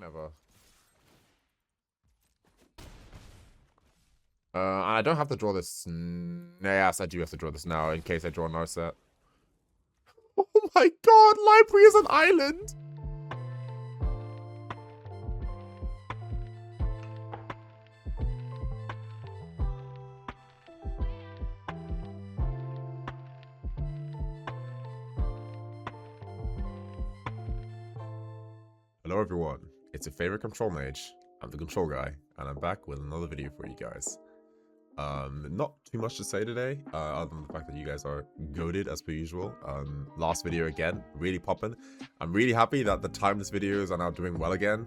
Never. I don't have to draw this. Yes, I do have to draw this now in case I draw Narset. Oh my god, Library is an island! Hello everyone, it's your favorite control mage. I'm the control guy, and I'm back with another video for you guys. Not too much to say today, other than the fact that you guys are goated as per usual. Last video again, really popping. I'm really happy that the Timeless videos are now doing well again.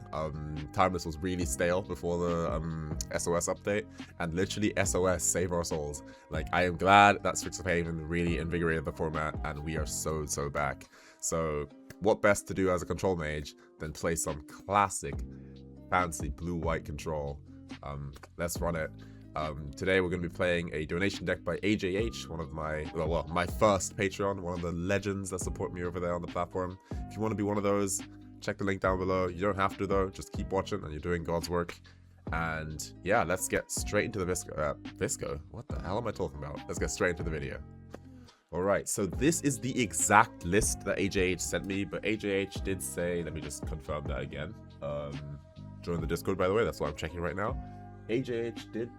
Timeless was really stale before the SOS update, and literally SOS, save our souls. Like, I am glad that Strix of Haven really invigorated the format, and we are so back. So, what best to do as a control mage than play some classic, fancy blue-white control. Let's run it. Today we're going to be playing a donation deck by AJH, one of my, well, my first Patreon, one of the legends that support me over there on the platform. If you want to be one of those, check the link down below. You don't have to though, just keep watching and you're doing God's work. And yeah, let's get straight into the Visco. What the hell am I talking about? Let's get straight into the video. Alright, so this is the exact list that AJH sent me, but AJH did say, let me just confirm that again. Join the Discord, by the way, that's what I'm checking right now. AJH did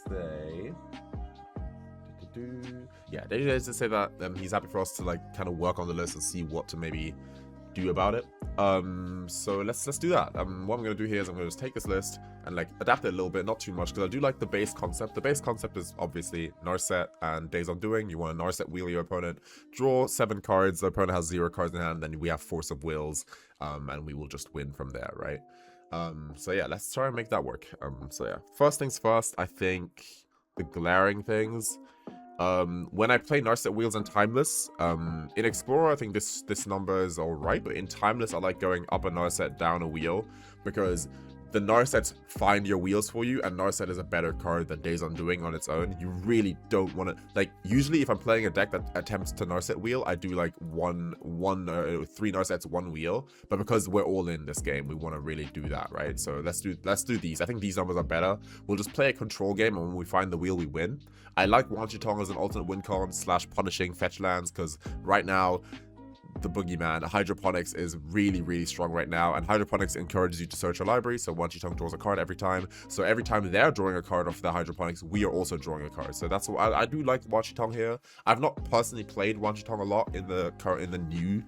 say, yeah, AJH did say that he's happy for us to like kind of work on the list and see what to maybe do about it. So let's do that. What I'm gonna do here is I'm gonna just take this list and like adapt it a little bit, not too much, because I do like the base concept. The base concept is obviously Narset and Daze Undoing. You want to Narset wheel your opponent, draw 7 cards, the opponent has 0 cards in hand, then we have Force of Wheels, and we will just win from there, right? So yeah, let's try and make that work. So yeah, first things first, I think the glaring things. When I play Narset Wheels and Timeless, in Explorer, I think this number is alright, but in Timeless, I like going up a Narset, down a wheel, because the Narsets find your wheels for you, and Narset is a better card than Daze Undoing on its own. You really don't want to, like, usually if I'm playing a deck that attempts to Narset wheel, I do like 3 Narsets, 1 wheel, but because we're all in this game, we want to really do that, right? So let's do these. I think these numbers are better. We'll just play a control game, and when we find the wheel, we win. I like Wan Shi Tong as an alternate win con / punishing fetch lands, because right now, the boogeyman, Hydroponics, is really strong right now, and Hydroponics encourages you to search a library, so Wan Shi Tong draws a card every time. So every time they're drawing a card off the Hydroponics, we are also drawing a card. So that's what I do like Wan Shi Tong here. I've not personally played Wan Shi Tong a lot in the new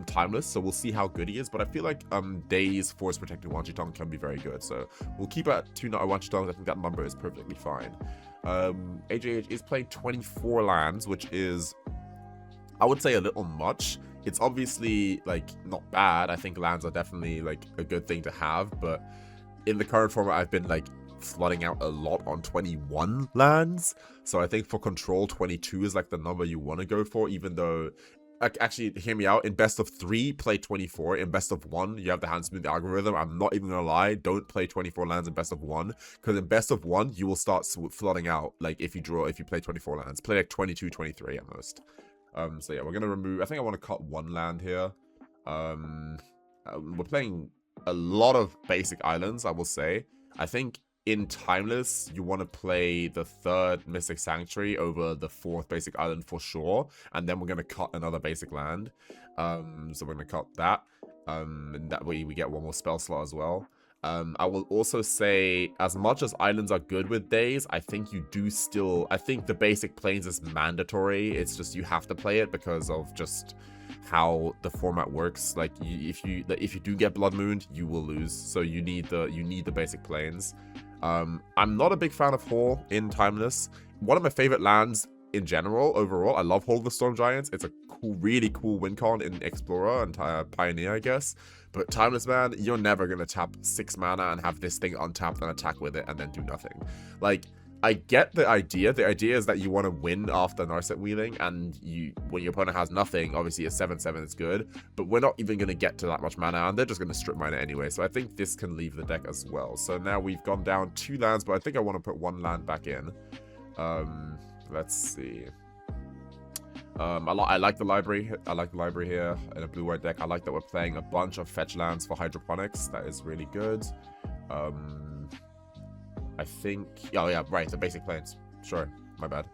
Timeless, so we'll see how good he is, but I feel like Daze Force Protecting Wan Shi Tong can be very good. So we'll keep it at 2 Wan Shi Tongs. I think that number is perfectly fine. AJH is playing 24 lands, which is, I would say, a little much. It's obviously, like, not bad. I think lands are definitely, like, a good thing to have, but in the current format, I've been, like, flooding out a lot on 21 lands. So I think for control, 22 is, like, the number you want to go for, even though, actually, hear me out. In best of 3, play 24. In best of 1, you have the hand smooth algorithm. I'm not even gonna lie, don't play 24 lands in best of 1, because in best of 1, you will start flooding out, like, if you play 24 lands. Play, like, 22, 23 at most. So yeah, we're gonna remove, I think I want to cut 1 land here. We're playing a lot of basic islands, I will say. I think in Timeless, you want to play the 3rd Mystic Sanctuary over the 4th basic island for sure, and then we're gonna cut another basic land. So we're gonna cut that, and that way we get 1 more spell slot as well. I will also say, as much as islands are good with Daze, I think you do still, I think the basic planes is mandatory. It's just you have to play it because of just how the format works. Like, if you do get Blood Mooned, you will lose. So you need the basic planes. I'm not a big fan of Hall in Timeless. One of my favorite lands in general, overall, I love Hall of the Storm Giants. It's a cool, really cool win con in Explorer and Pioneer, I guess. But Timeless, man, you're never going to tap 6 mana and have this thing untapped and attack with it and then do nothing. Like, I get the idea. The idea is that you want to win after Narset wheeling, and when your opponent has nothing, obviously a 7/7 is good, but we're not even going to get to that much mana, and they're just going to strip mine it anyway, so I think this can leave the deck as well. So now we've gone down 2 lands, but I think I want to put 1 land back in. Let's see. I like the library. I like the library here in a blue-white deck. I like that we're playing a bunch of fetch lands for hydroponics. That is really good. I think... Oh, yeah, right. The basic planes. Sure. My bad.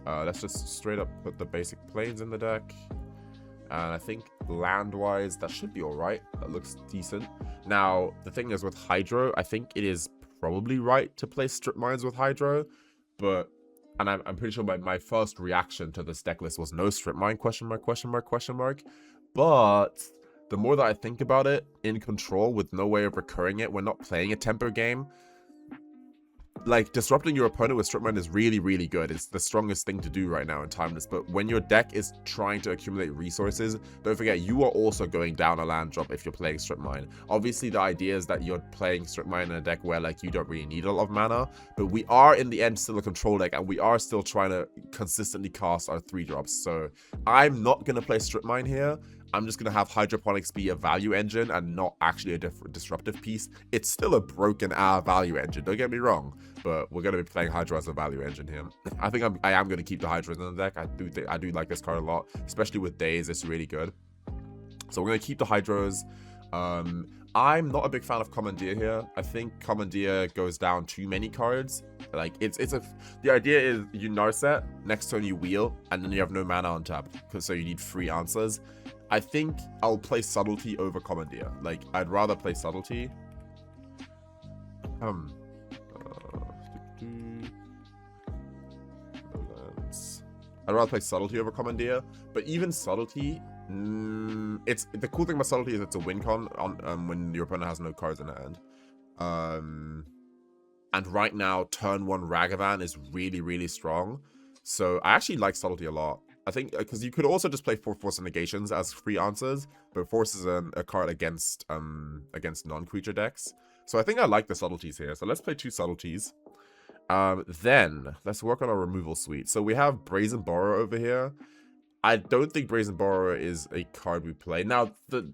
Let's just straight up put the basic planes in the deck. And I think land-wise, that should be alright. That looks decent. Now, the thing is with Hydro, I think it is probably right to play Strip Mines with Hydro. But... And I'm pretty sure my first reaction to this deck list was no Strip Mine, question mark, question mark, question mark. But the more that I think about it, in Control, with no way of recurring it, we're not playing a tempo game. Like, disrupting your opponent with Strip Mine is really, really good. It's the strongest thing to do right now in Timeless. But when your deck is trying to accumulate resources, don't forget, you are also going down a land drop if you're playing Strip Mine. Obviously, the idea is that you're playing Strip Mine in a deck where, like, you don't really need a lot of mana. But we are, in the end, still a control deck, and we are still trying to consistently cast our 3-drops. So, I'm not going to play Strip Mine here. I'm just going to have Hydroponics be a value engine and not actually a disruptive piece. It's still a broken value engine, don't get me wrong, but we're going to be playing Hydro as a value engine here. I think I am going to keep the Hydras in the deck. I do like this card a lot, especially with Daze. It's really good. So we're going to keep the Hydros. I'm not a big fan of Commandeer here. I think Commandeer goes down too many cards. Like, the idea is you Narset, next turn you wheel, and then you have no mana on tap, so you need 3 answers. I think I'll play Subtlety over Commandeer. Like, I'd rather play Subtlety. I'd rather play Subtlety over Commandeer, but even Subtlety, it's the cool thing about Subtlety is it's a win con on when your opponent has no cards in hand. And right now, turn 1 Ragavan is really, really strong. So I actually like Subtlety a lot. I think because you could also just play Force of Negations as free answers, but Force is a card against non-creature decks. So I think I like the Subtleties here. So let's play 2 Subtleties. Then let's work on our removal suite. So we have Brazen Borrower over here. I don't think Brazen Borrower is a card we play. Now, the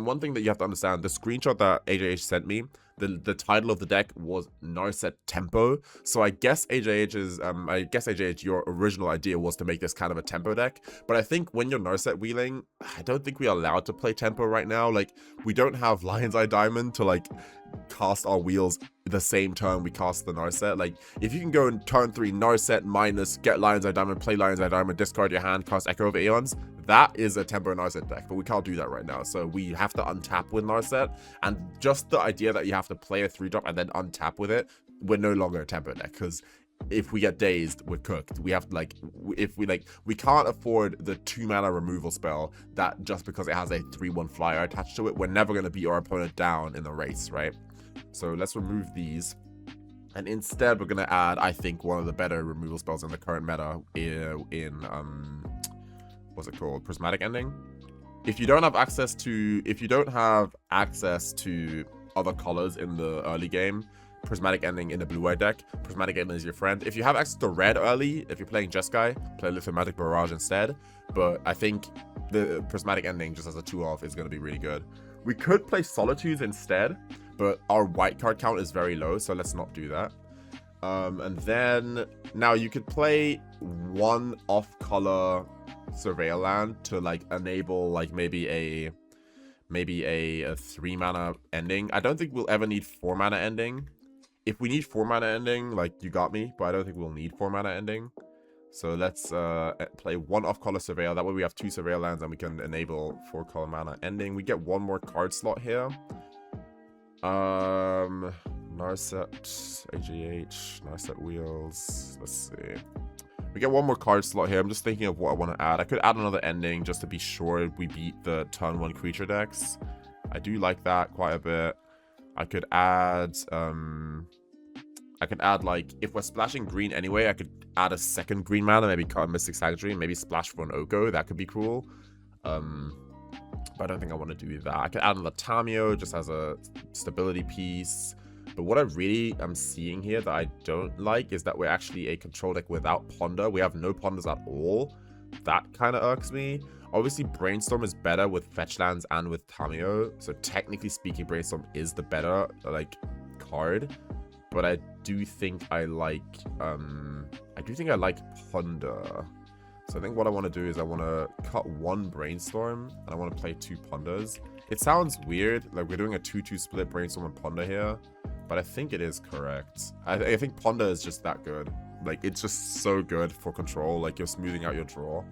one thing that you have to understand, the screenshot that AJH sent me, the title of the deck was Narset Tempo. So I guess AJH, your original idea was to make this kind of a tempo deck. But I think when you're Narset wheeling, I don't think we're allowed to play tempo right now. Like, we don't have Lion's Eye Diamond to, like, cast our wheels the same turn we cast the Narset. Like, if you can go in turn 3 Narset minus get Lion's Eye Diamond, play Lion's Eye Diamond, discard your hand, cast Echo of Aeons, that is a tempo Narset deck, but we can't do that right now. So we have to untap with Narset, and just the idea that you have to play a 3-drop and then untap with it, we're no longer a tempo deck, because if we get dazed, we're cooked. We have to, we can't afford the 2-mana removal spell that just because it has a 3/1 flyer attached to it, we're never going to beat our opponent down in the race, right? So let's remove these. And instead, we're going to add, I think, one of the better removal spells in the current meta what's it called? Prismatic Ending. If you don't have access to other colors in the early game, Prismatic Ending in the blue-white deck, Prismatic Ending is your friend. If you have access to red early, if you're playing Jeskai, play Lithomatic Barrage instead. But I think the Prismatic Ending just as a 2-off is going to be really good. We could play Solitudes instead, but our white card count is very low, so let's not do that. And then, now you could play 1 off-color Surveil land to, like, enable, like, maybe a 3-mana ending. I don't think we'll ever need 4-mana ending. If we need 4-mana ending, like, you got me, but I don't think we'll need 4-mana ending. So let's play 1 off-color Surveil. That way we have 2 Surveil lands and we can enable 4-color mana ending. We get 1 more card slot here. Narset, AGH, Narset Wheels. Let's see. We get 1 more card slot here. I'm just thinking of what I want to add. I could add another ending just to be sure we beat the turn 1 creature decks. I do like that quite a bit. I could add, like, if we're splashing green anyway, I could add a 2nd green mana, maybe cut a Mystic Sanctuary, maybe splash for an Oko. That could be cool. But I don't think I want to do that. I could add another Tamiyo just as a stability piece. But what I really am seeing here that I don't like is that we're actually a control deck without Ponder. We have no Ponders at all. That kind of irks me. Obviously, Brainstorm is better with fetch lands and with Tamiyo. So technically speaking, Brainstorm is the better, like, card. But I do think I like, Ponder. So I think what I want to do is I want to cut 1 Brainstorm, and I want to play 2 Ponders. It sounds weird, like we're doing a 2-2 split Brainstorm and Ponder here, but I think it is correct. I think Ponder is just that good. Like, it's just so good for control, like you're smoothing out your draw.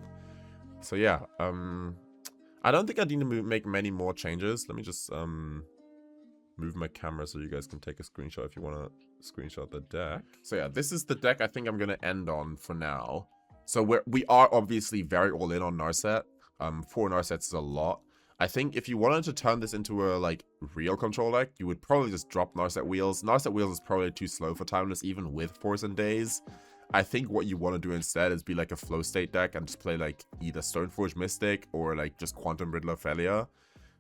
So yeah, I don't think I need to make many more changes. Let me just move my camera so you guys can take a screenshot if you want to screenshot the deck. So yeah, this is the deck I think I'm going to end on for now. So we are obviously very all in on Narset. 4 Narsets is a lot. I think if you wanted to turn this into a like real control deck, you would probably just drop Narset Wheels. Narset Wheels is probably too slow for Timeless even with Force and Daze. I think what you want to do instead is be like a flow state deck and just play like either Stoneforge Mystic or like just Quantum Riddler Felia.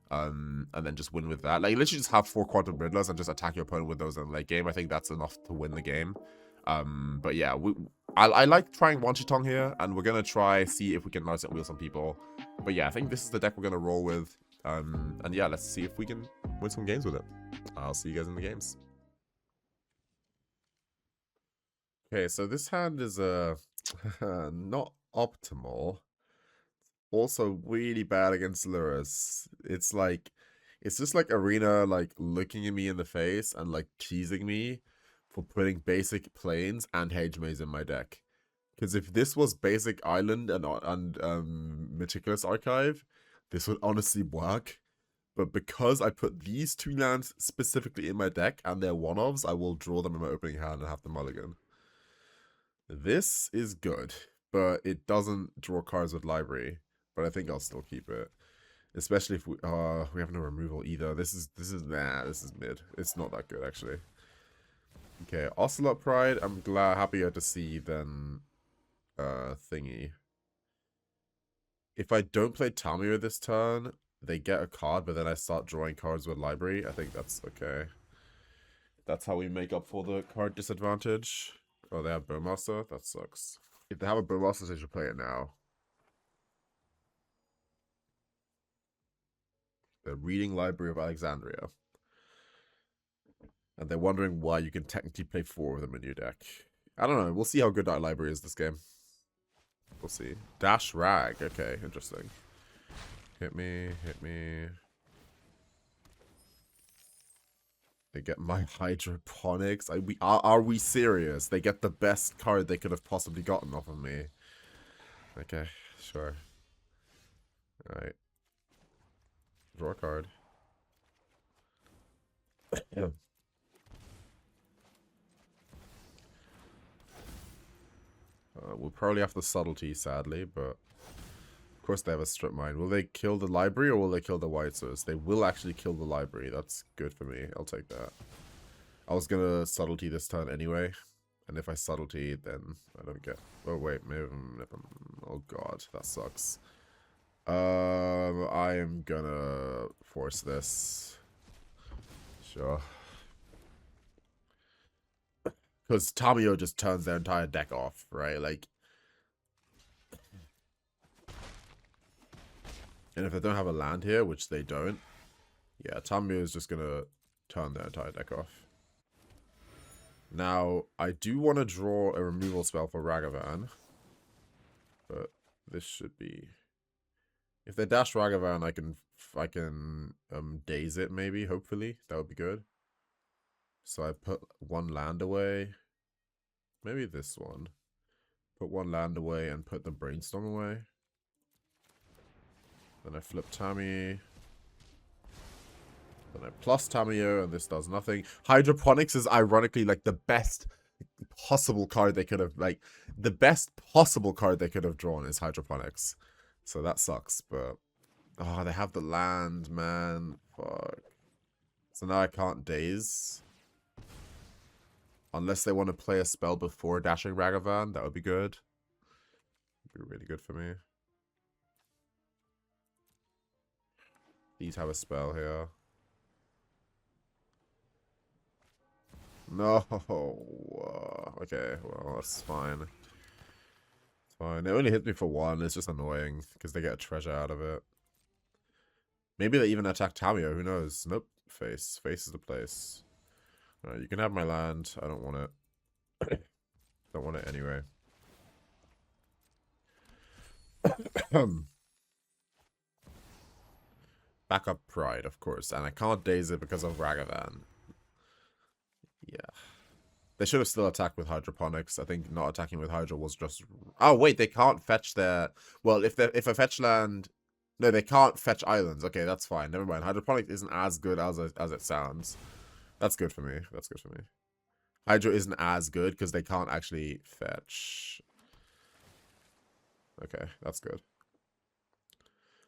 And then just win with that. Like literally just have 4 Quantum Riddlers and just attack your opponent with those in the late game. I think that's enough to win the game. But yeah, I like trying Wan Shi Tong here, and we're gonna try see if we can Narset Wheel some people. But yeah, I think this is the deck we're gonna roll with. And yeah, let's see if we can win some games with it. I'll see you guys in the games. Okay, so this hand is not optimal. Also really bad against Lurrus. It's just like Arena like looking at me in the face and like teasing me for putting basic planes and Hedge Maze in my deck. Because if this was basic Island and Meticulous Archive, this would honestly work. But because I put these 2 lands specifically in my deck and they're one-offs, I will draw them in my opening hand and have the mulligan. This is good, but it doesn't draw cards with Library. But I think I'll still keep it. Especially if we have no removal either. This is mid. It's not that good actually. Okay, Ocelot Pride, I'm happier to see than thingy. If I don't play Tamiyo this turn, they get a card, but then I start drawing cards with Library. I think that's okay. That's how we make up for the card disadvantage. Oh, they have Bowmaster? That sucks. If they have a Bowmaster, they should play it now. They're reading Library of Alexandria. And they're wondering why you can technically play 4 of them in your deck. I don't know. We'll see how good that library is this game. We'll see. Dash Rag. Okay, interesting. Hit me. Hit me. They get my Hydroponics. Are we serious? They get the best card they could have possibly gotten off of me. Okay, sure. Alright. Draw a card. Yeah. We'll probably have the Subtlety, sadly, but of course they have a Strip Mine. Will they kill the Library or will they kill the White Source? They will actually kill the Library. That's good for me. I'll take that. I was gonna Subtlety this turn anyway, and if I Subtlety, then I don't get... Oh wait, maybe... Oh god, that sucks. I am gonna force this. Sure. Because Tamiyo just turns their entire deck off, right? Like... And if they don't have a land here, which they don't, yeah, Tamiyo is just gonna turn their entire deck off. Now, I do want to draw a removal spell for Ragavan. But this should be... If they dash Ragavan, I can Daze it maybe, hopefully. That would be good. So I put 1 land away. Maybe this one. Put 1 land away and put the Brainstorm away. Then I flip Tammy. Then I plus Tamiyo, and this does nothing. Hydroponics is ironically like the best possible card they could have, like, the best possible card they could have drawn is Hydroponics. So that sucks, but... Oh, they have the land, man. Fuck. So now I can't Daze. Unless they want to play a spell before dashing Ragavan, that would be good. Would be really good for me. These have a spell here. No. Okay, well, that's fine. It's fine. It only hits me for 1. It's just annoying because they get a treasure out of it. Maybe they even attack Tamiyo. Who knows? Nope. Face. Face is the place. Alright, you can have my land. I don't want it. Don't want it anyway. Backup Pride, of course. And I can't Daze it because of Ragavan. Yeah. They should have still attacked with Hydroponics. I think not attacking with Hydro was just... Oh, wait, they can't fetch their... Well, if a fetch land... No, they can't fetch islands. Okay, that's fine. Never mind. Hydroponics isn't as good as it sounds. That's good for me. That's good for me. Hydro isn't as good because they can't actually fetch. Okay, that's good.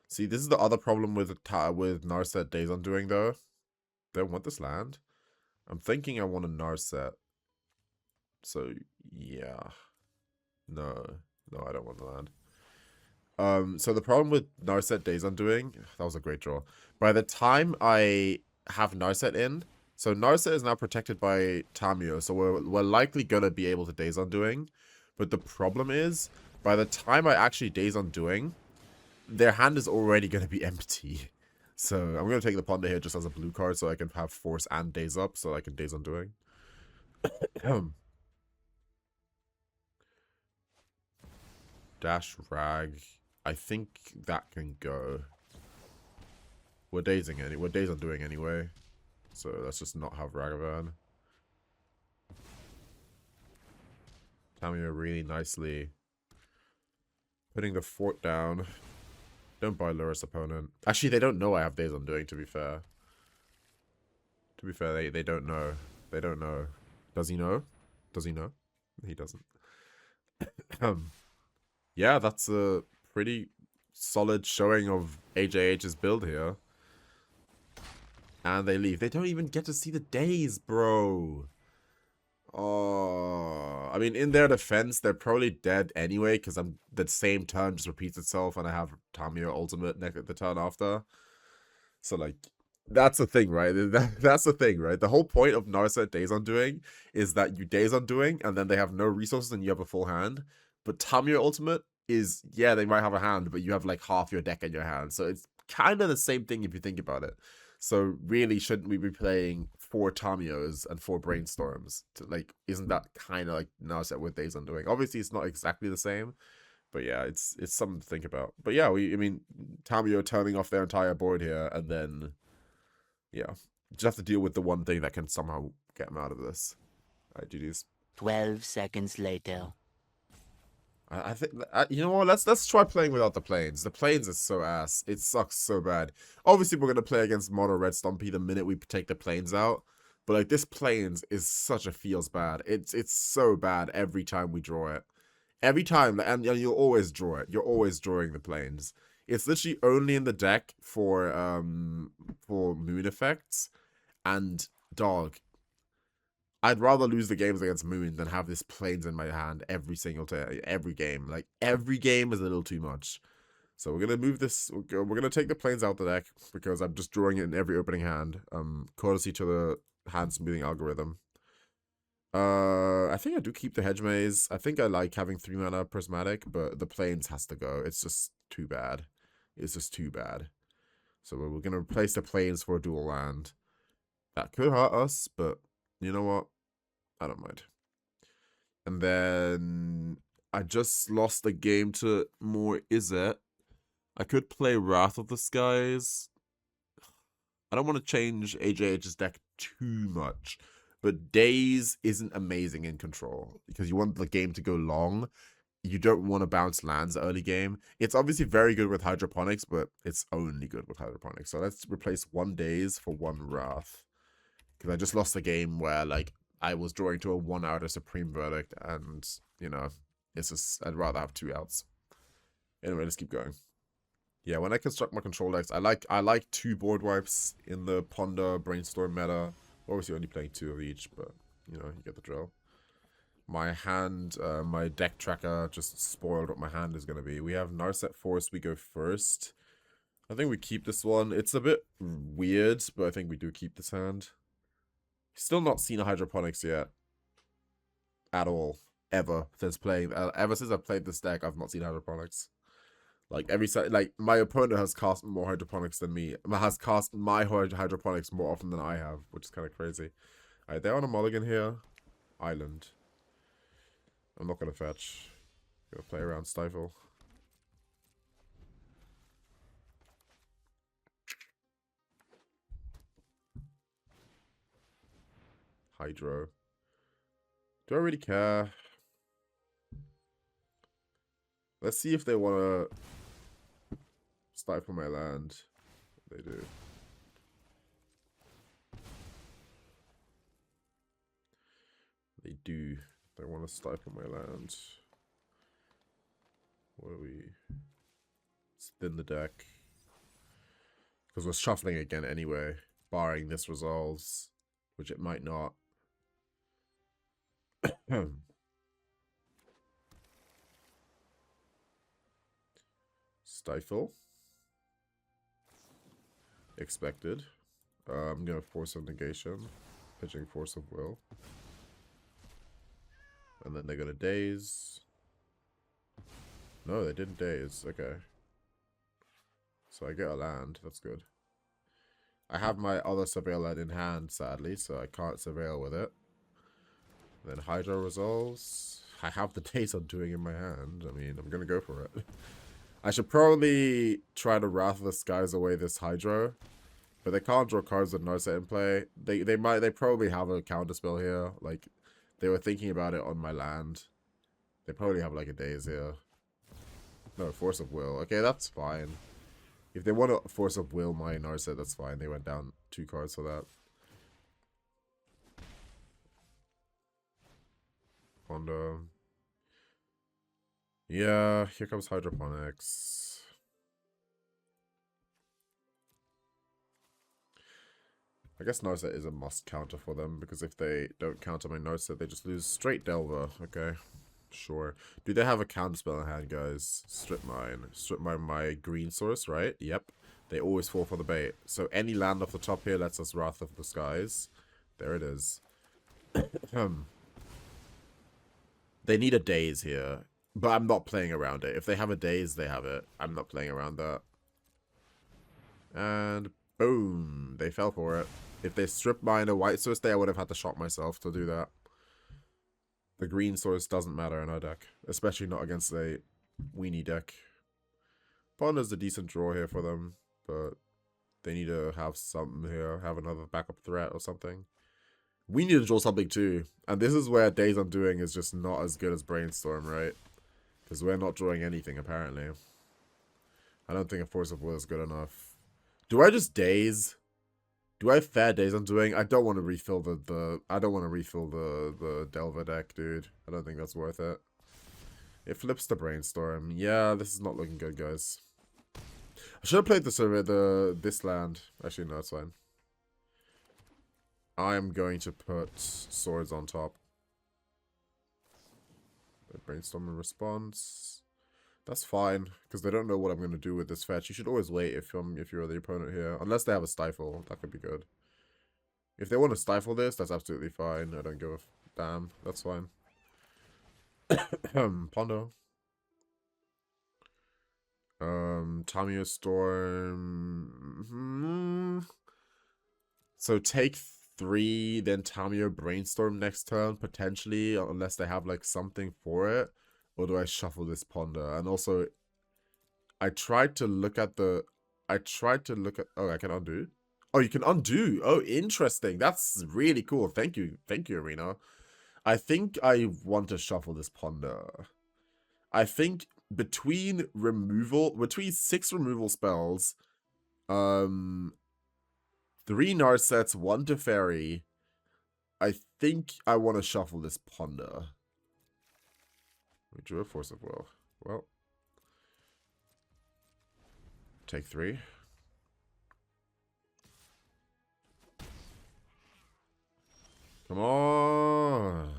See, this is the other problem with Narset Daze Undoing, though. Don't want this land. I'm thinking I want a Narset. So, yeah. No, I don't want the land. So the problem with Narset Daze Undoing, that was a great draw. By the time I have Narset in, so Narset is now protected by Tamiyo, so we're likely gonna be able to Daze Undoing. But the problem is, by the time I actually Daze Undoing, their hand is already gonna be empty. So I'm gonna take the Ponder here just as a blue card, so I can have Force and Daze up, so I can Daze Undoing. Dash Rag. I think that can go. We're Daze Undoing anyway. So let's just not have Ragavan. Tamiyo really nicely putting the fort down. Don't buy Luris opponent. Actually, they don't know I have Daze Undoing, to be fair. To be fair, they don't know. They don't know. Does he know? Does he know? He doesn't. Yeah, that's a pretty solid showing of AJH's build here. And they leave. They don't even get to see the Daze, bro. Oh, I mean, in their defense, they're probably dead anyway, because the same turn just repeats itself, and I have Tamiyo ultimate the turn after. So, like, that's the thing, right? That's the thing, right? The whole point of Narset Daze Undoing is that you Daze Undoing, and then they have no resources, and you have a full hand. But Tamiyo ultimate is, yeah, they might have a hand, but you have, like, half your deck in your hand. So it's kind of the same thing if you think about it. So really, shouldn't we be playing 4 Tamiyos and 4 Brainstorms? Like, isn't that kind of like Narset with Daze Undoing? Obviously, it's not exactly the same, but yeah, it's something to think about. But yeah, I mean, Tamiyo turning off their entire board here, and then, yeah, just have to deal with the one thing that can somehow get them out of this. All right, GG's. 12 seconds later. I think you know what? Let's try playing without the planes. The planes is so ass. It sucks so bad. Obviously, we're gonna play against Mono Red Stompy the minute we take the planes out. But like this planes is such a feels bad. It's so bad every time we draw it. Every time, and you'll always draw it. You're always drawing the planes. It's literally only in the deck for moon effects, and dog. I'd rather lose the games against Moon than have this planes in my hand every game. Like, every game is a little too much. So we're going to move this. We're going to take the planes out the deck because I'm just drawing it in every opening hand. Courtesy to the hand smoothing algorithm. I think I do keep the Hedge Maze. I think I like having 3 mana Prismatic, but the planes has to go. It's just too bad. It's just too bad. So we're going to replace the planes for a dual land. That could hurt us, but you know what? I don't mind. And then I just lost the game to more Is It. I could play Wrath of the Skies. I don't want to change AJH's deck too much. But Daze isn't amazing in Control because you want the game to go long. You don't want to bounce lands early game. It's obviously very good with Hydroponics, but it's only good with Hydroponics. So let's replace 1 Daze for 1 Wrath. Because I just lost a game where, like, I was drawing to a 1-outer Supreme Verdict, and, you know, it's just, I'd rather have 2 outs. Anyway, let's keep going. Yeah, when I construct my control decks, I like 2 board wipes in the Ponder Brainstorm meta. Obviously only playing 2 of each, but, you know, you get the drill. My hand, my deck tracker just spoiled what my hand is going to be. We have Narset Force, we go first. I think we keep this one. It's a bit weird, but I think we do keep this hand. Still not seen a Hydroponics yet. At all. Ever. Ever since I've played this deck, I've not seen Hydroponics. Like, my opponent has cast more Hydroponics than me. Has cast my Hydroponics more often than I have, which is kind of crazy. Alright, they're on a mulligan here. Island. I'm not going to fetch. Gonna play around Stifle. Hydro. Do I really care? Let's see if they want to stifle my land. They do. They do. They want to stifle my land. What are we? Let's thin the deck. Because we're shuffling again anyway. Barring this resolves. Which it might not. Stifle. Expected. I'm going to Force of Negation. Pitching Force of Will. And then they're going to Daze. No, they didn't Daze. Okay. So I get a land. That's good. I have my other Surveil land in hand, sadly, so I can't Surveil with it. Then Hydro resolves. I have the Daze I'm doing in my hand. I mean, I'm going to go for it. I should probably try to Wrath of the Skies away this Hydro. But they can't draw cards with Narset in play. They probably have a counterspell here. Like, they were thinking about it on my land. They probably have like a Daze here. No, Force of Will. Okay, that's fine. If they want to Force of Will my Narset, that's fine. They went down 2 cards for that. Honda. Yeah, here comes Hydroponics. I guess Narset is a must counter for them, because if they don't counter my Narset, they just lose straight Delver. Okay, sure. Do they have a counterspell in hand, guys? Strip mine. Strip mine my green source, right? Yep. They always fall for the bait. So any land off the top here lets us Wrath of the Skies. There it is. They need a Daze here, but I'm not playing around it. If they have a Daze, they have it. I'm not playing around that. And boom, they fell for it. If they strip mine a white source there, I would have had to shot myself to do that. The green source doesn't matter in our deck, especially not against a weenie deck. Ponder's a decent draw here for them, but they need to have something here, have another backup threat or something. We need to draw something too, and this is where Daze Undoing is just not as good as Brainstorm, right? Because we're not drawing anything apparently. I don't think a Force of Will is good enough. Do I just Daze? Do I have fair Daze Undoing? I don't want to refill the Delver deck, dude. I don't think that's worth it. It flips the Brainstorm. Yeah, this is not looking good, guys. I should have played this land. Actually, no, it's fine. I'm going to put swords on top. Brainstorm in response. That's fine, because they don't know what I'm going to do with this fetch. You should always wait if you're the opponent here. Unless they have a stifle. That could be good. If they want to stifle this, that's absolutely fine. I don't give a damn. That's fine. Pondo. Tamiyo Storm. So take 3, then Tamiyo Brainstorm next turn, potentially, unless they have like something for it. Or do I shuffle this Ponder? And also, I tried to look at oh, I can undo. Oh, you can undo. Oh, interesting. That's really cool. Thank you, Arena. I think I want to shuffle this Ponder. I think between 6 removal spells, 3 Narsets, 1 Teferi, I think I want to shuffle this Ponder. We drew a Force of Will. Well, take 3. Come on.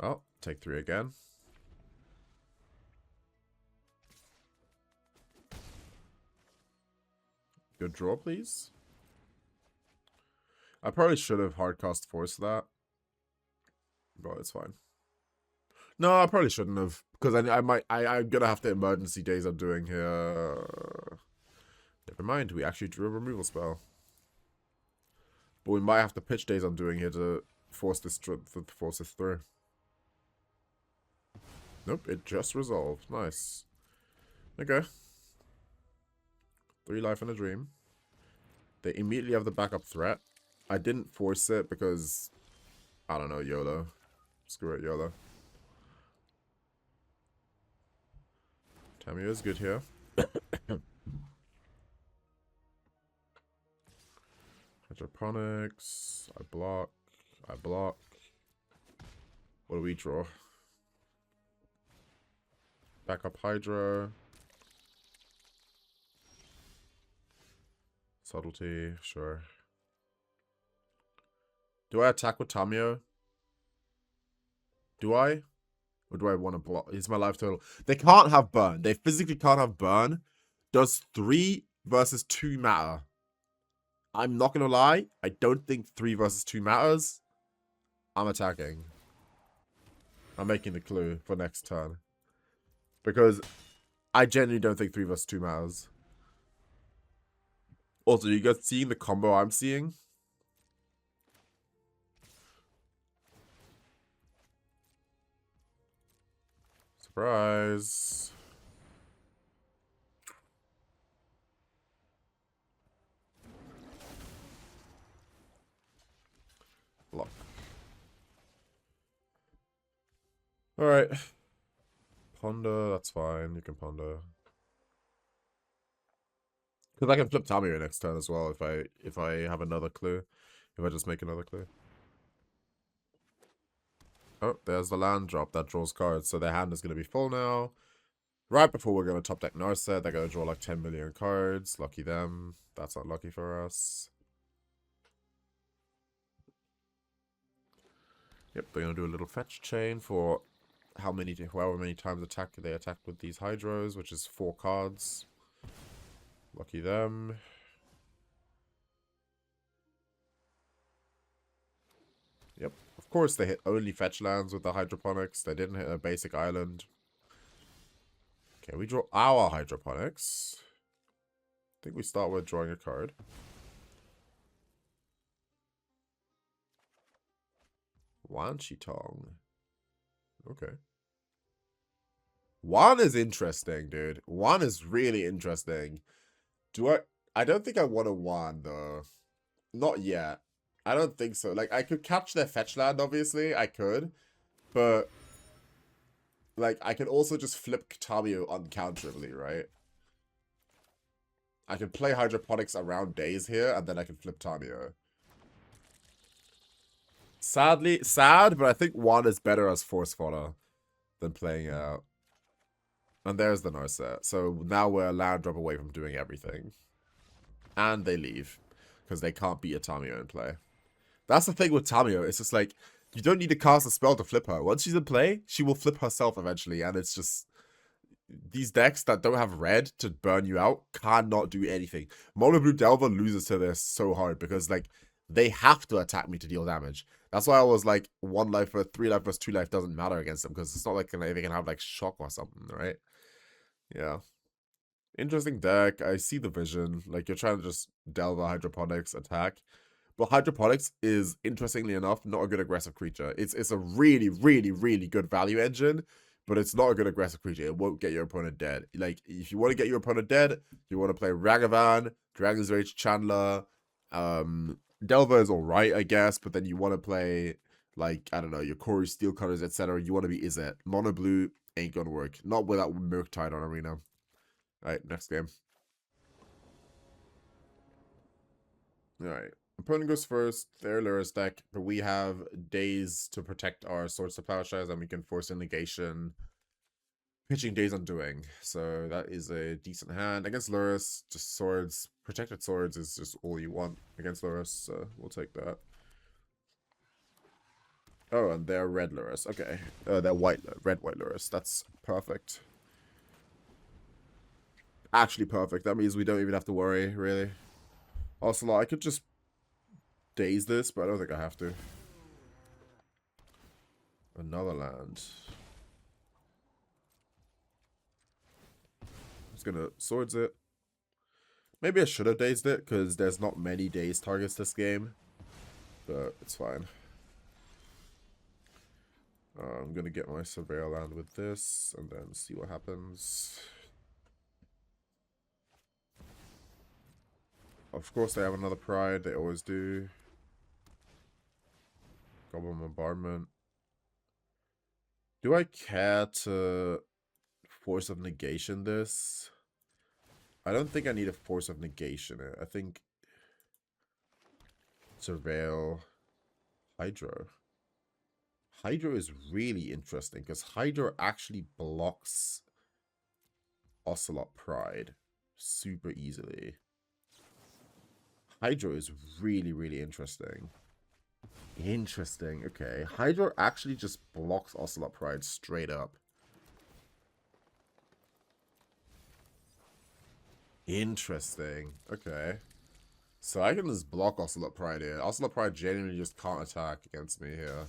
Oh, take 3 again. Good draw, please. I probably should have hardcast Force that, but it's fine. No, I probably shouldn't have, because I'm gonna have to emergency Daze Undoing here. Never mind, we actually drew a removal spell. But we might have to pitch Daze Undoing here to force this through. Nope, it just resolved. Nice. Okay. 3 life and a dream. They immediately have the backup threat. I didn't force it because, I don't know, YOLO. Screw it, YOLO. Tamiyo is good here. Hydroponics. I block. I block. What do we draw? Backup Hydra. Subtlety, sure. Do I attack with Tamiyo? Do I? Or do I want to block? It's my life total. They can't have burn. They physically can't have burn. Does 3 versus 2 matter? I'm not going to lie. I don't think 3 versus 2 matters. I'm attacking. I'm making the clue for next turn. Because I genuinely don't think 3 versus 2 matters. Also, you guys seeing the combo I'm seeing? Surprise. Lock. Alright. Ponder, that's fine. You can ponder. Because I can flip Tamiyo next turn as well if I have another clue. If I just make another clue. Oh, there's the land drop that draws cards. So their hand is going to be full now. Right before we're going to top deck Narset, they're going to draw like 10 million cards. Lucky them. That's not lucky for us. Yep, they're going to do a little fetch chain for however many times they attack with these Hydros, which is 4 cards. Lucky them. Yep. Of course, they hit only fetch lands with the Hydroponics. They didn't hit a basic island. Okay, we draw our Hydroponics. I think we start with drawing a card. Wan Shi Tong. Okay. Wan is interesting, dude. Wan is really interesting. I don't think I want a Wan, though. Not yet. I don't think so. Like, I could catch their fetch land, obviously. I could. But, like, I could also just flip Tamiyo uncounterably, right? I can play Hydroponics around Daze here, and then I can flip Tamiyo. Sad, but I think Wan is better as force fodder than playing out. And there's the Narset. So now we're a land drop away from doing everything. And they leave. Because they can't beat a Tamiyo in play. That's the thing with Tamiyo. It's just like, you don't need to cast a spell to flip her. Once she's in play, she will flip herself eventually. And it's just, these decks that don't have red to burn you out cannot do anything. Mono Blue Delver loses to this so hard. Because, like, they have to attack me to deal damage. That's why I was like, 1 life or 3 life versus 2 life doesn't matter against them. Because it's not like they can have, like, shock or something, right? Yeah. Interesting deck. I see the vision. Like, you're trying to just delve a Hydroponics attack. But Hydroponics is, interestingly enough, not a good aggressive creature. It's a really, really, really good value engine, but it's not a good aggressive creature. It won't get your opponent dead. Like, if you want to get your opponent dead, you want to play Ragavan, Dragon's Rage Chandler. Delver is alright, I guess, but then you want to play, like, I don't know, your Corey Steel Cutters, etc. You want to be Izzet. Mono Blue ain't gonna work. Not without Murktide on Arena. Alright, next game. Alright. Opponent goes first. Their Lurus deck, but we have Daze to protect our Swords to Plowshares, and we can Force of Negation. Pitching Daze Undoing. So that is a decent hand. Against Lurus, just swords. Protected swords is just all you want against Lurus, so we'll take that. Oh, and they're red Lurus. Okay. They're red white Lurus. That's perfect. Actually perfect. That means we don't even have to worry, really. Also, I could just Daze this, but I don't think I have to. Another land. I'm just gonna swords it. Maybe I should have dazed it, because there's not many daze targets this game. But it's fine. I'm gonna get my Surveyor land with this, and then see what happens. Of course they have another Pride, they always do. Goblin Bombardment. Do I care to Force of Negation this? I don't think I need a Force of Negation. I think Surveil Hydro. Hydro is really interesting because Hydro actually blocks Ocelot Pride super easily. Hydro is really, really interesting. Interesting. Okay. Hydro actually just blocks Ocelot Pride straight up. Interesting. Okay. So I can just block Ocelot Pride here. Ocelot Pride genuinely just can't attack against me here.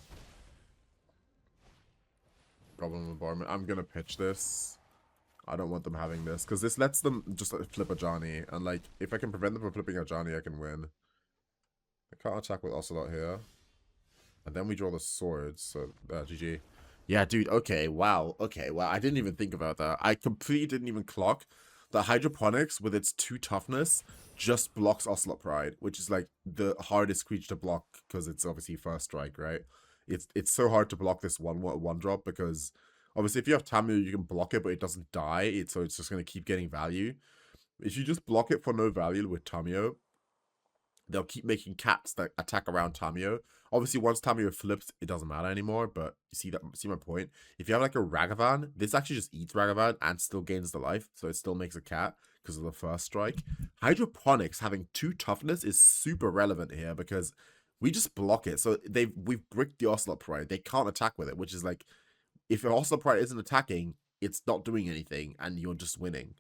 Goblin Bombardment. I'm gonna pitch this. I don't want them having this, because this lets them just flip a Johnny. And, like, if I can prevent them from flipping a Johnny, I can win. I can't attack with Ocelot here. And then we draw the swords, so, GG. Yeah, dude, okay, wow. Okay, wow, I didn't even think about that. I completely didn't even clock that Hydroponics, with its 2 toughness, just blocks Ocelot Pride, which is, like, the hardest creature to block, because it's obviously first strike, right? It's so hard to block this one drop, because... Obviously, if you have Tamiyo, you can block it, but it doesn't die, so it's just going to keep getting value. If you just block it for no value with Tamiyo, they'll keep making cats that attack around Tamiyo. Obviously, once Tamiyo flips, it doesn't matter anymore, but you see my point? If you have like a Ragavan, this actually just eats Ragavan and still gains the life, so it still makes a cat because of the first strike. Hydroponics having 2 toughness is super relevant here because we just block it. So we've bricked the Ocelot Pride. They can't attack with it, which is like, if your Ocelot Pride isn't attacking, it's not doing anything, and you're just winning.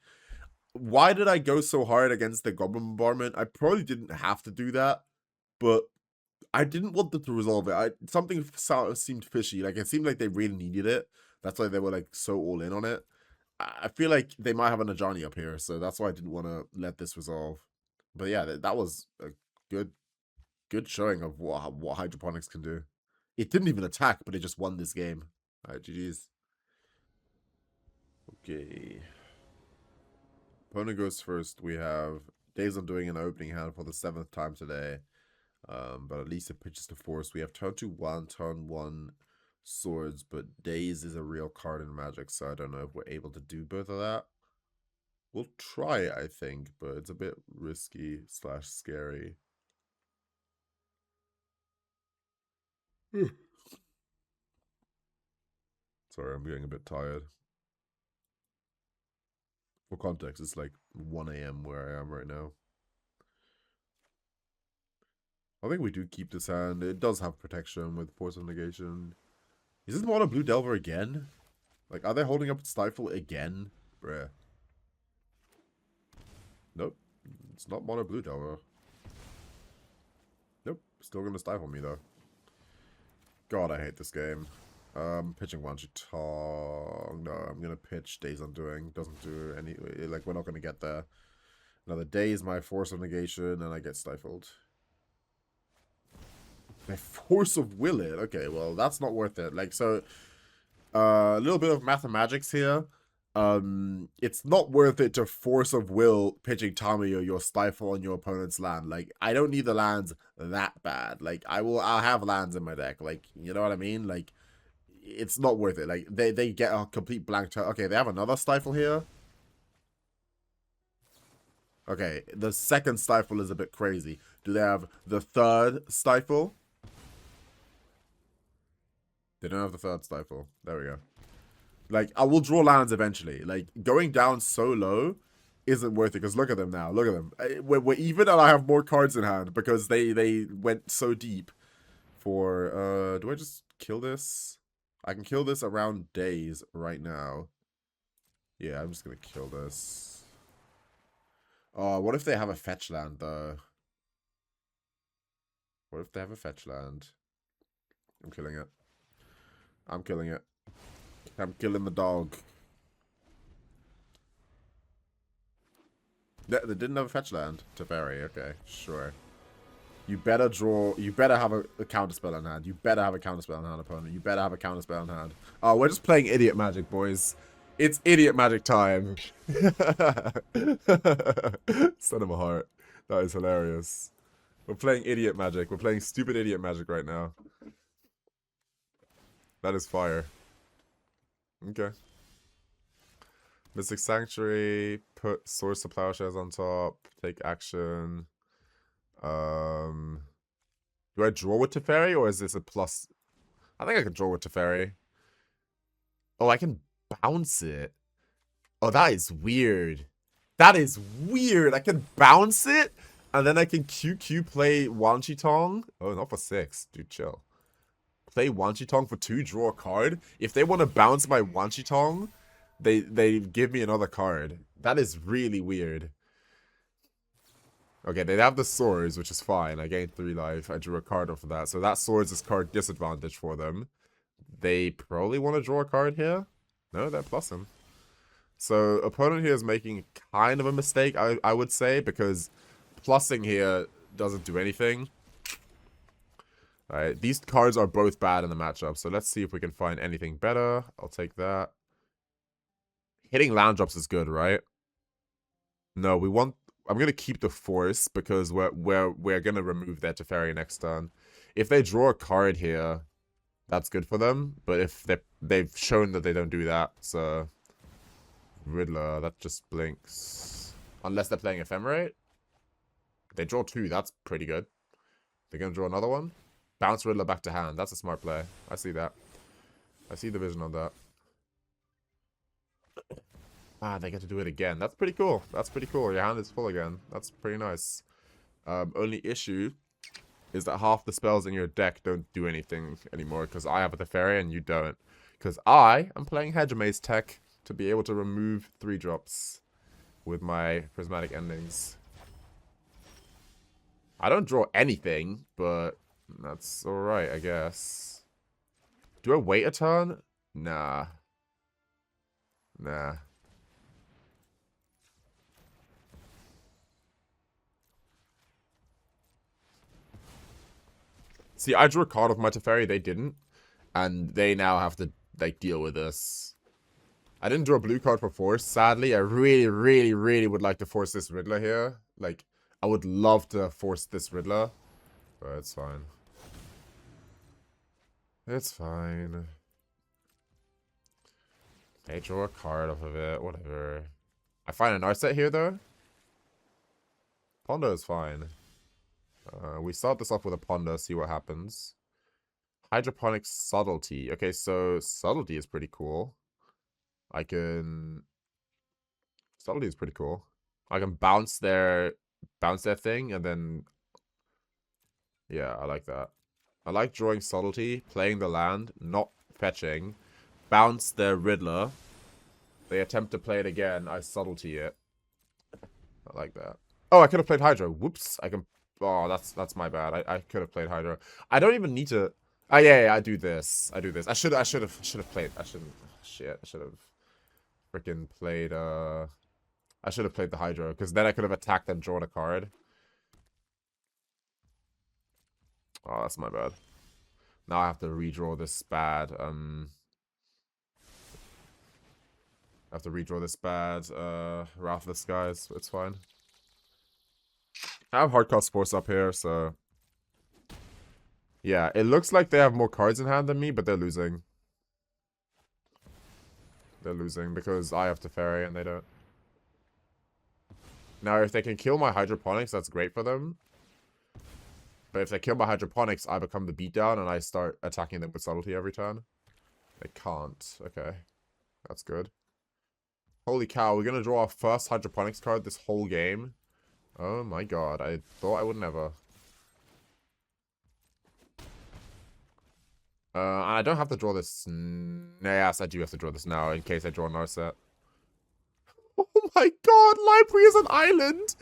Why did I go so hard against the Goblin Bombardment? I probably didn't have to do that, but I didn't want them to resolve it. Something seemed fishy. Like, it seemed like they really needed it. That's why they were, like, so all in on it. I feel like they might have an Ajani up here, so that's why I didn't want to let this resolve. But yeah, that was a good showing of what Hydroponics can do. It didn't even attack, but it just won this game. Alright, GG's. Okay. Opponent goes first. We have Daze on doing an opening hand for the 7th time today. But at least it pitches to Force. We have turn 2 1, turn 1 swords, but Daze is a real card in Magic, so I don't know if we're able to do both of that. We'll try it, I think, but it's a bit risky / scary. Sorry, I'm getting a bit tired. For context, it's like 1 AM where I am right now. I think we do keep this hand. It does have protection with Force of Negation. Is this Mono Blue Delver again? Like, are they holding up Stifle again? Bruh. Nope. It's not Mono Blue Delver. Nope. Still gonna Stifle me, though. God, I hate this game. Pitching Wan Shi Tong. No, I'm gonna pitch Daze Undoing. Doesn't do any... Like, we're not gonna get there. Another Daze, my Force of Negation, and I get Stifled. My Force of Will it. Okay, well, that's not worth it. Like, so... a little bit of mathematics here. It's not worth it to Force of Will pitching Tamiyo your Stifle on your opponent's land. Like, I don't need the lands that bad. Like, I'll have lands in my deck. Like, you know what I mean? Like, it's not worth it. Like, they get a complete blank turn. Okay, they have another Stifle here. Okay, the second Stifle is a bit crazy. Do they have the third Stifle? They don't have the third Stifle. There we go. Like, I will draw lands eventually. Like, going down so low isn't worth it. Because look at them now. Look at them. We're even, and I have more cards in hand. Because they went so deep for... do I just kill this? I can kill this around Daze right now. Yeah, I'm just going to kill this. What if they have a fetch land, though? What if they have a fetch land? I'm killing it. I'm killing it. I'm killing the dog. They didn't have a fetch land. Teferi, okay, sure. You better draw. You better have a counterspell in hand. You better have a counterspell in hand, opponent. You better have a counterspell in hand. Oh, we're just playing idiot magic, boys. It's idiot magic time. Son of a heart. That is hilarious. We're playing idiot magic. We're playing stupid idiot magic right now. That is fire. Okay. Mystic Sanctuary, put Source of Plowshares on top, take action. Do I draw with Teferi, or is this a plus? I think I can draw with Teferi. Oh, I can bounce it. Oh, that is weird. That is weird. I can bounce it, and then I can QQ play Wan Shi Tong. Oh, not for 6. Dude, chill. Play Wan Shi Tong for 2, draw a card. If they want to bounce my Wan Shi Tong, they give me another card. That is really weird. Okay, they have the swords, which is fine. I gained 3 life. I drew a card off of that. So that swords is card disadvantage for them. They probably want to draw a card here. No, they're plussing. So opponent here is making kind of a mistake, I would say, because plussing here doesn't do anything. Alright, these cards are both bad in the matchup, so let's see if we can find anything better. I'll take that. Hitting land drops is good, right? No, we want... I'm gonna keep the Force because we're gonna remove their Teferi next turn. If they draw a card here, that's good for them. But if they've shown that they don't do that, so Riddler, that just blinks. Unless they're playing Ephemerate. They draw 2, that's pretty good. They're gonna draw another one. Bounce Riddler back to hand. That's a smart play. I see that. I see the vision on that. Ah, they get to do it again. That's pretty cool. That's pretty cool. Your hand is full again. That's pretty nice. Only issue is that half the spells in your deck don't do anything anymore because I have a Teferi and you don't. Because I am playing Hedge Maze tech to be able to remove 3-drops with my Prismatic Endings. I don't draw anything, but that's alright, I guess. Do I wait a turn? Nah. Nah. See, I drew a card off my Teferi, they didn't. And they now have to, like, deal with this. I didn't draw a blue card for Force, sadly. I really, really, really would like to force this Riddler here. Like, I would love to force this Riddler. But it's fine. It's fine. They draw a card off of it, whatever. I find a Narset here, though. Ponder is fine. We start this off with a Ponder, see what happens. Hydroponics Subtlety. Okay, so Subtlety is pretty cool. Subtlety is pretty cool. I can bounce their thing, and then... Yeah, I like that. I like drawing Subtlety, playing the land, not fetching. Bounce their Riddler. They attempt to play it again, I Subtlety it. I like that. Oh, I could have played Hydro. Whoops. I can... Oh, that's my bad. I could have played Hydro. I don't even need to... Oh, yeah, I do this. I should have played... Shit, I should have freaking played... I should have played the Hydro, because then I could have attacked and drawn a card. Oh, that's my bad. Now I have to redraw this bad, I have to redraw this bad, Wrath of the Skies. It's fine. I have Hardcast Force up here, so... Yeah, it looks like they have more cards in hand than me, but they're losing. They're losing because I have Teferi and they don't. Now, if they can kill my Hydroponics, that's great for them. But if they kill my Hydroponics, I become the beatdown and I start attacking them with Subtlety every turn. They can't. Okay. That's good. Holy cow, we're going to draw our first Hydroponics card this whole game. Oh my god, I thought I would never. I don't have to draw this. Yes, I do have to draw this now in case I draw Narset. Oh my god, Library is an island!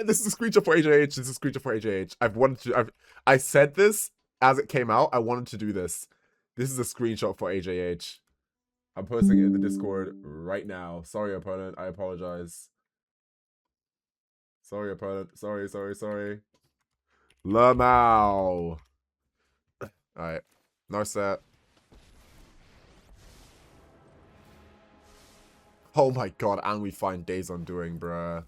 This is a screenshot for AJH. This is a screenshot for AJH. I said this as it came out. I wanted to do this. This is a screenshot for AJH. I'm posting it in the Discord right now. Sorry, opponent. I apologize. Sorry, opponent. Sorry. Lamau. Alright. Narset. Oh my god, and we find Daze Undoing, bruh.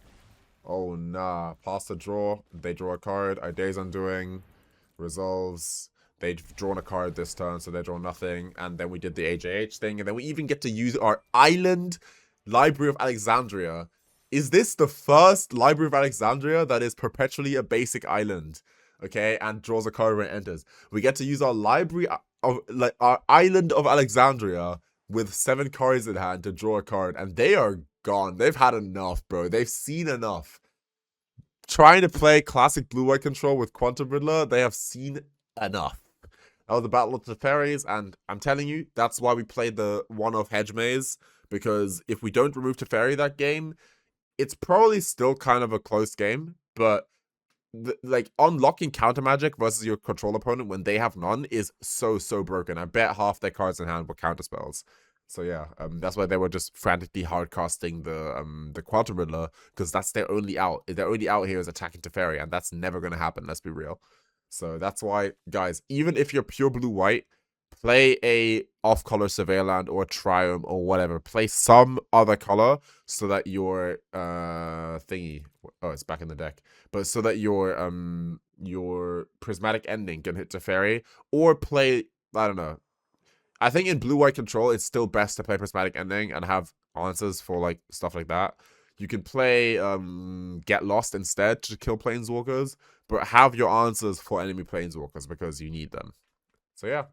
Oh nah. Pass the draw. They draw a card. I Daze Undoing. Resolves. they've drawn a card this turn, so they draw nothing. And then we did the AJH thing, and then we even get to use our island Library of Alexandria. Is this the first Library of Alexandria that is perpetually a basic island? Okay, and draws a card when it enters. We get to use our library of like our island of Alexandria with 7 cards in hand to draw a card, and they are gone. They've had enough, bro. They've seen enough. Trying to play classic blue-white control with Quantum Riddler, they have seen enough. That was the Battle of the Teferis, and I'm telling you, that's why we played the one-off Hedge Maze, because if we don't remove Teferi that game, it's probably still kind of a close game, but like unlocking counter magic versus your control opponent when they have none is so broken. I bet half their cards in hand were counter spells. So yeah, that's why they were just frantically hardcasting the Quantum Riddler, because that's their only out. Their only out here is attacking Teferi, and that's never gonna happen. Let's be real. So that's why, guys, even if you're pure blue-white, play a off-color Surveyor Land or Triumph or whatever. Play some other color so that your thingy. Oh, it's back in the deck. But so that your Prismatic Ending can hit Teferi, or play, I don't know. I think in blue-white control, it's still best to play Prismatic Ending and have answers for like stuff like that. You can play Get Lost instead to kill Planeswalkers, but have your answers for enemy Planeswalkers because you need them. So yeah,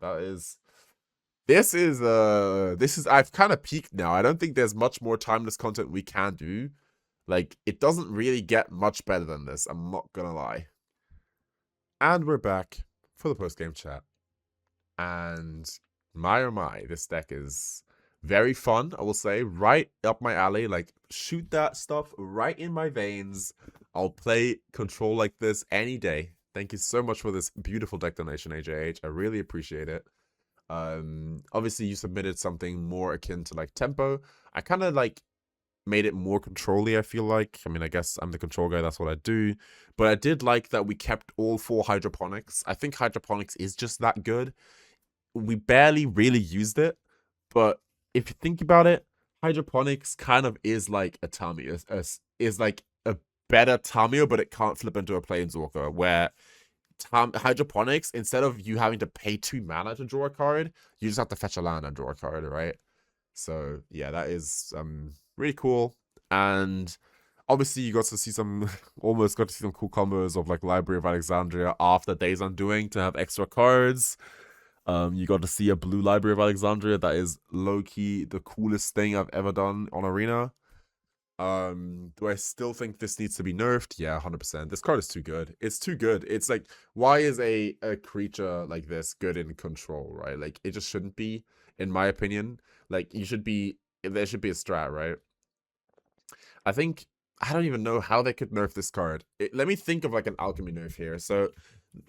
this is I've kind of peaked now. I don't think there's much more timeless content we can do. Like, it doesn't really get much better than this, I'm not gonna lie. And we're back for the post-game chat. And my oh my, this deck is very fun, I will say. Right up my alley. Like, shoot that stuff right in my veins. I'll play control like this any day. Thank you so much for this beautiful deck donation, AJH. I really appreciate it. Obviously, you submitted something more akin to, like, tempo. I kind of, like, made it more control-y, I feel like. I mean, I guess I'm the control guy, that's what I do. But I did like that we kept all 4 hydroponics. I think hydroponics is just that good. We barely really used it, but if you think about it, hydroponics kind of is like a Tamiyo, is like a better Tamiyo, but it can't flip into a Planeswalker, where hydroponics, instead of you having to pay 2 mana to draw a card, you just have to fetch a land and draw a card, right? So yeah, that is really cool. And obviously you got to see some almost got to see some cool combos of like Library of Alexandria after Daze Undoing to have extra cards. You got to see a blue Library of Alexandria that is low-key the coolest thing I've ever done on Arena. Do I still think this needs to be nerfed? Yeah, 100%. This card is too good. It's too good. It's like, why is a creature like this good in control, right? Like, it just shouldn't be, in my opinion. Like, there should be a strat, right? I think, I don't even know how they could nerf this card. Let me think of like an alchemy nerf here. So,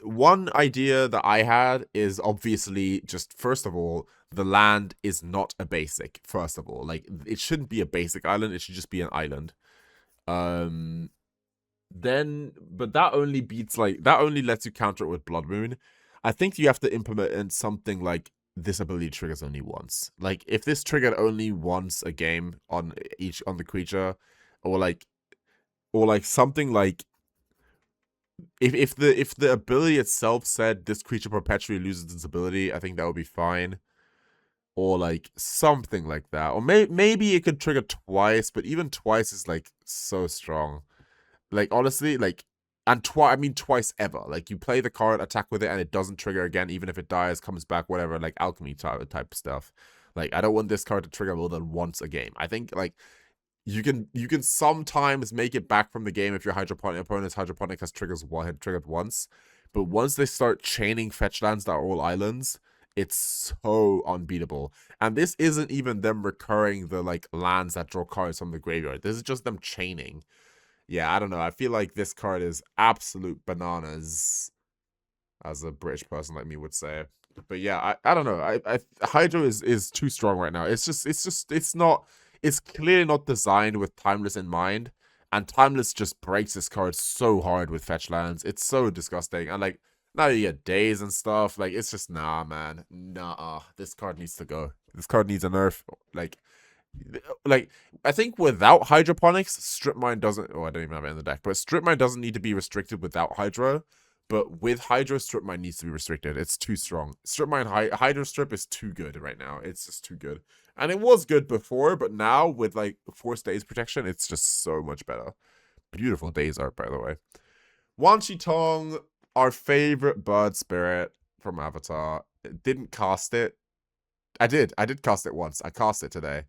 one idea that I had is obviously just, first of all, the land is not a basic, first of all. Like, it shouldn't be a basic island, it should just be an island. Then, but that only beats, like, that only lets you counter it with Blood Moon. I think you have to implement in something like this ability triggers only once. Like, if this triggered only once a game on the creature, or like something like, if the ability itself said this creature perpetually loses its ability, I think that would be fine. Or like something like that. Or maybe it could trigger twice, but even twice is like so strong. Like, honestly, like, and I mean twice ever. Like, you play the card, attack with it, and it doesn't trigger again, even if it dies, comes back, whatever, like alchemy type stuff. Like, I don't want this card to trigger more than once a game. I think, like, you can sometimes make it back from the game if your opponent's hydroponic has triggered once, but once they start chaining fetch lands that are all islands, it's so unbeatable. And this isn't even them recurring the like lands that draw cards from the graveyard. This is just them chaining. Yeah, I don't know. I feel like this card is absolute bananas, as a British person like me would say. But yeah, I don't know. Hydro is too strong right now. It's clearly not designed with Timeless in mind, and Timeless just breaks this card so hard with fetch lands. It's so disgusting. And like, now you get Daze and stuff. Like, it's just, nah, man. Nah, this card needs to go. This card needs a nerf. Like, I think without Hydroponics, Strip Mine doesn't... Oh, I don't even have it in the deck. But Strip Mine doesn't need to be restricted without Hydro. But with Hydro, Strip Mine needs to be restricted. It's too strong. Strip Mine Hydro Strip is too good right now. It's just too good. And it was good before, but now with like Force Daze protection, it's just so much better. Beautiful Daze art, by the way. Wan Shi Tong, our favorite bird spirit from Avatar. Didn't cast it. I did cast it once. I cast it today.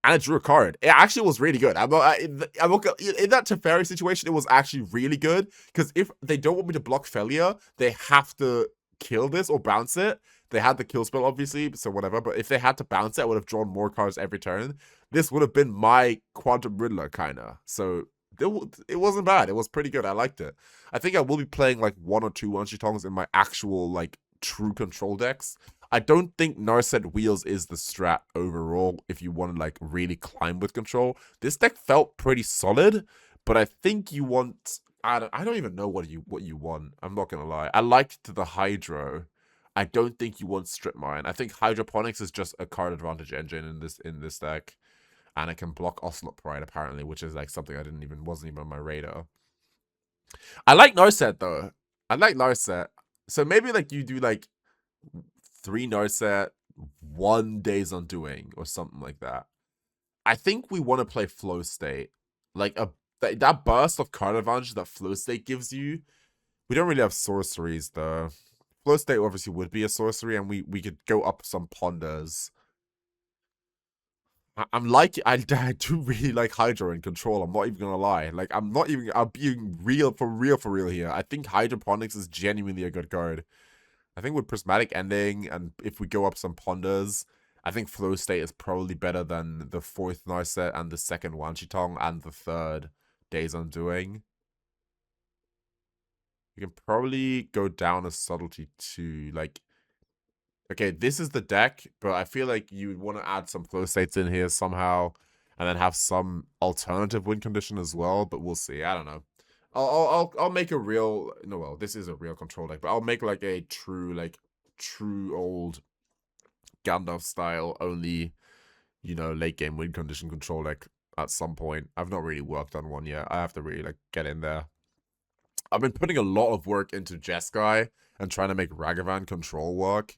And I drew a card. It actually was really good. In that Teferi situation, it was actually really good. Because if they don't want me to block failure, they have to kill this or bounce it. They had the kill spell, obviously, so whatever. But if they had to bounce it, I would have drawn more cards every turn. This would have been my Quantum Riddler, kind of. So it wasn't bad. It was pretty good. I liked it. I think I will be playing like 1 or 2 Wan Shi Tongs in my actual, like, true control decks. I don't think Narset Wheels is the strat overall if you want to like really climb with control. This deck felt pretty solid, but I think you want I don't even know what you want. I'm not gonna lie. I liked the Hydro. I don't think you want Strip Mine. I think Hydroponics is just a card advantage engine in this deck. And it can block Ocelot Pride apparently, which is like something wasn't even on my radar. I like Narset though. I like Narset. So maybe like you do like 3 Narset, 1 Daze Undoing, or something like that. I think we want to play Flow State. Like that burst of card advantage that Flow State gives you. We don't really have sorceries though. Flow State obviously would be a sorcery, and we could go up some Ponders. I do really like Hydro and Control. I'm not even gonna lie. Like I'm being real for real here. I think Hydroponics is genuinely a good card. I think with Prismatic Ending, and if we go up some Ponders, I think Flow State is probably better than the 4th Narset and the 2nd Wan Shi Tong and the 3rd Daze Undoing. You can probably go down a Subtlety too. Like, okay, this is the deck, but I feel like you would want to add some Flow States in here somehow, and then have some alternative win condition as well, but we'll see. I don't know. I'll make a real this is a real control deck, but I'll make like a true old Gandalf style only, late game win condition control deck at some point. I've not really worked on one yet. I have to really like get in there. I've been putting a lot of work into Jeskai and trying to make Ragavan control work.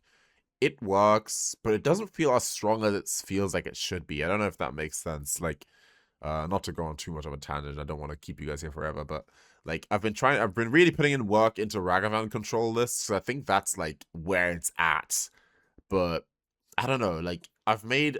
It works, but it doesn't feel as strong as it feels like it should be. I don't know if that makes sense. Like, not to go on too much of a tangent. I don't want to keep you guys here forever, but like I've been really putting in work into Ragavan control lists. So I think that's like where it's at. But I don't know. Like I've made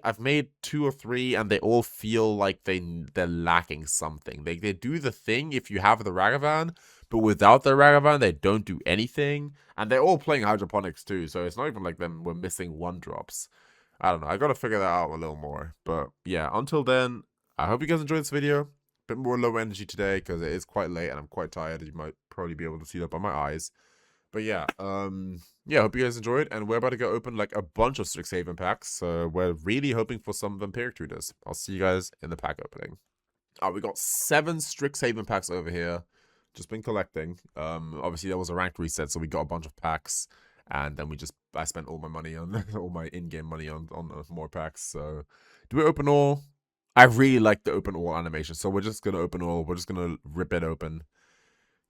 2 or 3, and they all feel like they're lacking something. They do the thing if you have the Ragavan, but without the Ragavan, they don't do anything. And they're all playing Hydroponics too, so it's not even like we're missing 1-drops. I don't know. I gotta figure that out a little more. But yeah, until then, I hope you guys enjoyed this video. Bit more low energy today because it is quite late and I'm quite tired. You might probably be able to see that by my eyes. But yeah, yeah, hope you guys enjoyed. And we're about to go open like a bunch of Strixhaven packs. So we're really hoping for some Vampiric Tutors. I'll see you guys in the pack opening. Alright, we got 7 Strixhaven packs over here. Just been collecting. Obviously there was a ranked reset, so we got a bunch of packs. And then I spent all my money on all my in-game money on more packs. So do we open all? I really like the open all animation, so we're just gonna open all. We're just gonna rip it open.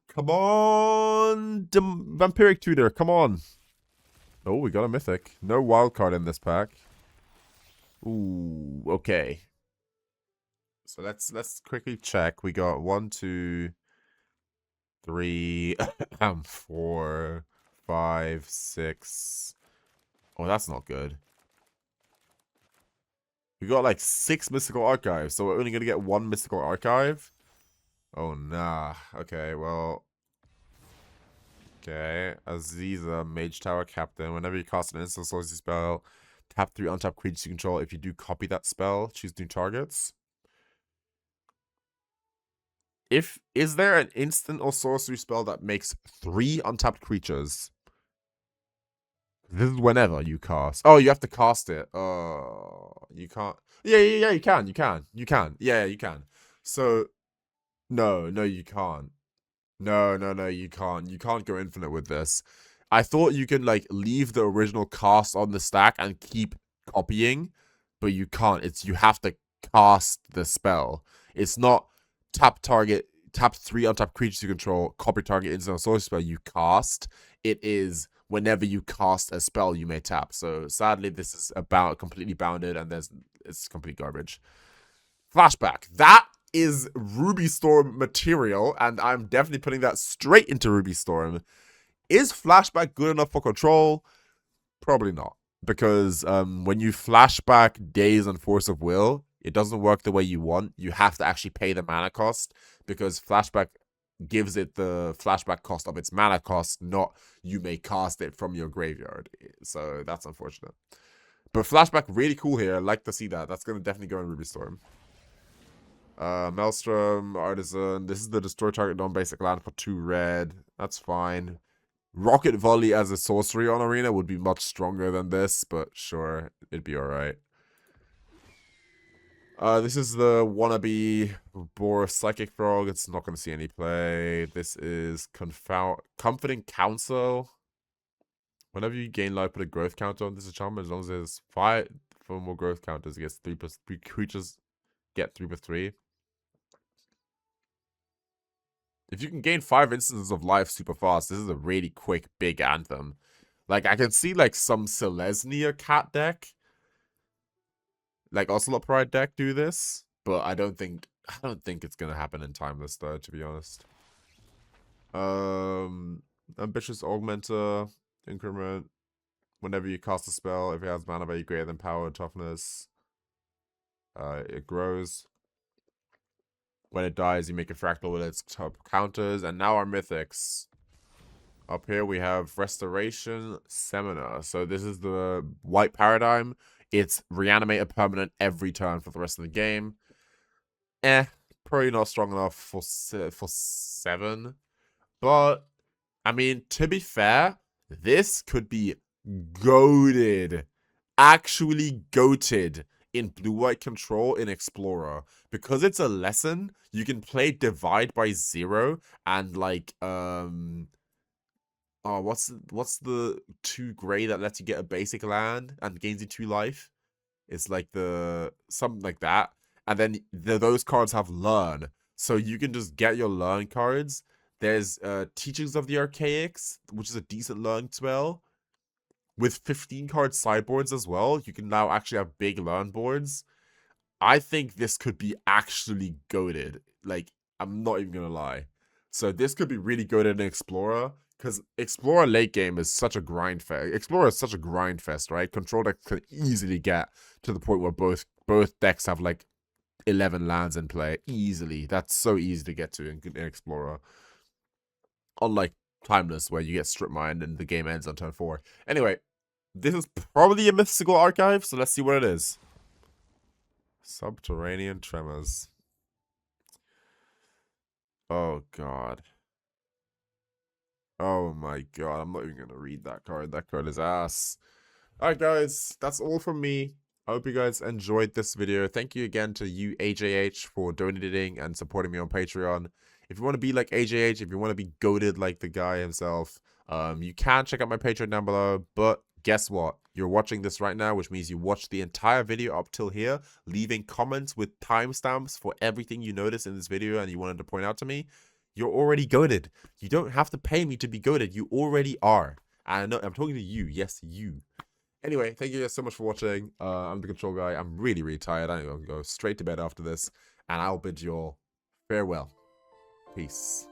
Come on, Vampiric Tutor, come on. Oh, we got a mythic. No wild card in this pack. Ooh, okay. So let's quickly check. We got 1, 2, 3, 4, 5, 6. Oh, that's not good. We got like 6 mystical archives, so we're only gonna get 1 mystical archive. Oh nah. Okay, well. Okay, Aziza, Mage Tower Captain. Whenever you cast an instant sorcery spell, tap 3 untap creatures you control. If you do copy that spell, choose new targets. Is there an instant or sorcery spell that makes 3 untapped creatures? This is whenever you cast. Oh, you have to cast it. Oh, you can't. Yeah, you can. Yeah, you can. So, no, you can't. No, you can't. You can't go infinite with this. I thought you can, like, leave the original cast on the stack and keep copying, but you can't. You have to cast the spell. It's not tap target, tap 3 untapped creatures you control, copy target instant or sorcery spell you cast. It is whenever you cast a spell you may tap. So sadly, this is about completely bounded, and it's complete garbage. Flashback. That is Ruby Storm material, and I'm definitely putting that straight into Ruby Storm. Is flashback good enough for control? Probably not. Because when you flashback Daze and Force of Will, it doesn't work the way you want. You have to actually pay the mana cost, because flashback gives it the flashback cost of its mana cost, not you may cast it from your graveyard. So that's unfortunate. But flashback, really cool here. I like to see that. That's going to definitely go in Ruby Storm. Maelstrom, Artisan. This is the destroy target non-basic land for 2 red. That's fine. Rocket Volley as a sorcery on Arena would be much stronger than this, but sure, it'd be alright. This is the wannabe Boros Psychic Frog. It's not going to see any play. This is Comforting Counsel. Whenever you gain life, put a growth counter on this enchantment. As long as there's 5 more growth counters, it gets 3+3 creatures. Get 3/3. If you can gain 5 instances of life super fast, this is a really quick, big anthem. Like, I can see, like, some Selesnya cat deck, like Ocelot Pride deck do this, but I don't think it's gonna happen in Timeless, though, to be honest. Ambitious Augmenter, Increment. Whenever you cast a spell, if it has mana value greater than power and toughness, it grows. When it dies, you make a fractal with its top counters. And now our mythics. Up here we have Restoration Seminar. So this is the white paradigm. It's reanimate a permanent every turn for the rest of the game. Probably not strong enough for 7. But, I mean, to be fair, this could be goated. Actually goated in blue-white control in Explorer. Because it's a lesson, you can play Divide by 0 and like what's the 2 gray that lets you get a basic land and gains you 2 life? It's like something like that. And then those cards have Learn. So you can just get your Learn cards. There's Teachings of the Archaics, which is a decent Learn spell. With 15 card sideboards as well, you can now actually have big Learn boards. I think this could be actually goated. Like, I'm not even gonna lie. So this could be really goated in Explorer, because Explorer late game is such a grind fest. Explorer is such a grind fest, right? Control decks can easily get to the point where both decks have like 11 lands in play easily. That's so easy to get to in Explorer. Unlike Timeless, where you get strip mined and the game ends on turn 4. Anyway, this is probably a mythical archive, so let's see what it is. Subterranean Tremors. Oh, God. Oh, my God. I'm not even going to read that card. That card is ass. Alright, guys. That's all from me. I hope you guys enjoyed this video. Thank you again to you, AJH, for donating and supporting me on Patreon. If you want to be like AJH, if you want to be goated like the guy himself, you can check out my Patreon down below. But guess what? You're watching this right now, which means you watched the entire video up till here, leaving comments with timestamps for everything you noticed in this video and you wanted to point out to me. You're already goated. You don't have to pay me to be goated. You already are. And I know I'm talking to you. Yes, you. Anyway, thank you guys so much for watching. I'm the Control Guy. I'm really, really tired. I'm going to go straight to bed after this. And I'll bid you all farewell. Peace.